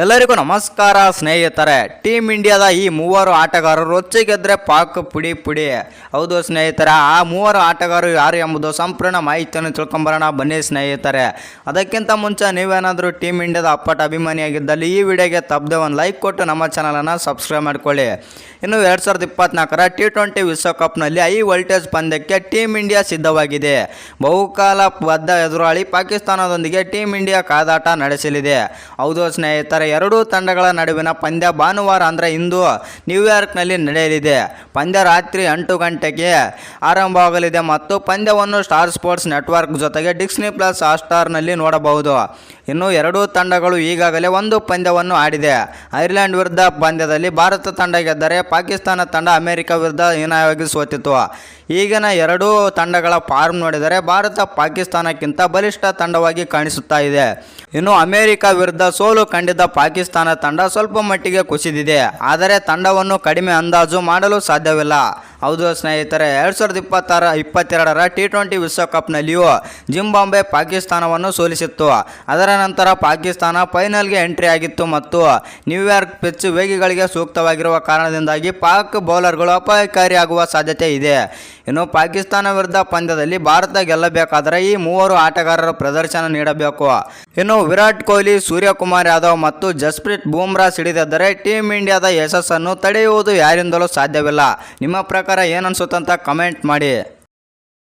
ಎಲ್ಲರಿಗೂ ನಮಸ್ಕಾರ ಸ್ನೇಹಿತರೆ. ಟೀಮ್ ಇಂಡಿಯಾದ ಈ ಮೂವರು ಆಟಗಾರರು ರೊಚ್ಚಿಗೆದ್ರೆ ಪಾಕ್ ಪುಡಿ ಪುಡಿ. ಹೌದು ಸ್ನೇಹಿತರೆ, ಆ ಮೂವರು ಆಟಗಾರರು ಯಾರು ಎಂಬುದು ಸಂಪೂರ್ಣ ಮಾಹಿತಿಯನ್ನು ತಿಳ್ಕೊಂಬರೋಣ ಬನ್ನಿ ಸ್ನೇಹಿತರೆ. ಅದಕ್ಕಿಂತ ಮುಂಚೆ ನೀವೇನಾದರೂ ಟೀಮ್ ಇಂಡಿಯಾದ ಅಪ್ಪಟ ಅಭಿಮಾನಿಯಾಗಿದ್ದಲ್ಲಿ ಈ ವಿಡಿಯೋಗೆ ತಪ್ಪದೆ ಒಂದು ಲೈಕ್ ಕೊಟ್ಟು ನಮ್ಮ ಚಾನಲನ್ನು ಸಬ್ಸ್ಕ್ರೈಬ್ ಮಾಡಿಕೊಳ್ಳಿ. ಇನ್ನು 2024ರ T20 ವಿಶ್ವಕಪ್ನಲ್ಲಿ ಹೈ ವೋಲ್ಟೇಜ್ ಪಂದ್ಯಕ್ಕೆ ಟೀಮ್ ಇಂಡಿಯಾ ಸಿದ್ಧವಾಗಿದೆ. ಬಹುಕಾಲ ಬದ್ಧ ಎದುರಾಳಿ ಪಾಕಿಸ್ತಾನದೊಂದಿಗೆ ಟೀಮ್ ಇಂಡಿಯಾ ಕಾದಾಟ ನಡೆಸಲಿದೆ. ಹೌದು ಸ್ನೇಹಿತರೆ, ಎರಡೂ ತಂಡಗಳ ನಡುವಿನ ಪಂದ್ಯ ಭಾನುವಾರ ಅಂದರೆ ಇಂದು ನ್ಯೂಯಾರ್ಕ್ನಲ್ಲಿ ನಡೆಯಲಿದೆ. ಪಂದ್ಯ ರಾತ್ರಿ 8 ಗಂಟೆಗೆ ಆರಂಭವಾಗಲಿದೆ ಮತ್ತು ಪಂದ್ಯವನ್ನು ಸ್ಟಾರ್ ಸ್ಪೋರ್ಟ್ಸ್ ನೆಟ್ವರ್ಕ್ ಜೊತೆಗೆ ಡಿಸ್ನಿ ಪ್ಲಸ್ ಹಾಟ್‌ಸ್ಟಾರ್ನಲ್ಲಿ ನೋಡಬಹುದು. ಇನ್ನು ಎರಡೂ ತಂಡಗಳು ಈಗಾಗಲೇ ಒಂದು ಪಂದ್ಯವನ್ನು ಆಡಿದೆ. ಐರ್ಲೆಂಡ್ ವಿರುದ್ಧ ಪಂದ್ಯದಲ್ಲಿ ಭಾರತ ತಂಡ ಗೆದ್ದರೆ ಪಾಕಿಸ್ತಾನ ತಂಡ ಅಮೆರಿಕ ವಿರುದ್ಧ ಹೀನಾಯವಾಗಿ ಸೋತಿತು. ಈಗಿನ ಎರಡೂ ತಂಡಗಳ ಫಾರ್ಮ್ ನೋಡಿದರೆ ಭಾರತ ಪಾಕಿಸ್ತಾನಕ್ಕಿಂತ ಬಲಿಷ್ಠ ತಂಡವಾಗಿ ಕಾಣಿಸುತ್ತಾ ಇದೆ. ಇನ್ನು ಅಮೆರಿಕ ವಿರುದ್ಧ ಸೋಲು ಕಂಡಿದ್ದ ಪಾಕಿಸ್ತಾನ ತಂಡ ಸ್ವಲ್ಪ ಮಟ್ಟಿಗೆ ಕುಸಿದಿದೆ. ಆದರೆ ತಂಡವನ್ನು ಕಡಿಮೆ ಅಂದಾಜು ಮಾಡಲು ಸಾಧ್ಯವಿಲ್ಲ. ಹೌದು ಸ್ನೇಹಿತರೆ, 2022ರ T20 ವಿಶ್ವಕಪ್ನಲ್ಲಿಯೂ ಜಿಂಬಾಬ್ವೆ ಪಾಕಿಸ್ತಾನವನ್ನು ಸೋಲಿಸಿತ್ತು. ಅದರ ನಂತರ ಪಾಕಿಸ್ತಾನ ಫೈನಲ್ಗೆ ಎಂಟ್ರಿ ಆಗಿತ್ತು ಮತ್ತು ನ್ಯೂಯಾರ್ಕ್ ಪಿಚ್ ವೇಗಿಗಳಿಗೆ ಸೂಕ್ತವಾಗಿರುವ ಕಾರಣದಿಂದಾಗಿ ಪಾಕ್ ಬೌಲರ್ಗಳು ಅಪಾಯಕಾರಿಯಾಗುವ ಸಾಧ್ಯತೆ ಇದೆ. ಇನ್ನು ಪಾಕಿಸ್ತಾನ ವಿರುದ್ಧ ಪಂದ್ಯದಲ್ಲಿ ಭಾರತ ಗೆಲ್ಲಬೇಕಾದರೆ ಈ ಮೂವರು ಆಟಗಾರರು ಪ್ರದರ್ಶನ ನೀಡಬೇಕು. ಇನ್ನು ವಿರಾಟ್ ಕೊಹ್ಲಿ, ಸೂರ್ಯಕುಮಾರ್ ಯಾದವ್ ಮತ್ತು ಜಸ್ಪ್ರೀತ್ ಬೂಮ್ರಾ ಸಿಡಿದಿದ್ದರೆ ಟೀಮ್ ಇಂಡಿಯಾದ ಯಶಸ್ಸನ್ನು ತಡೆಯುವುದು ಯಾರಿಂದಲೂ ಸಾಧ್ಯವಿಲ್ಲ. ನಿಮ್ಮ ಪ್ರಕಾರ ಏನನ್ಸುತ್ತಂತ ಕಮೆಂಟ್ ಮಾಡಿ.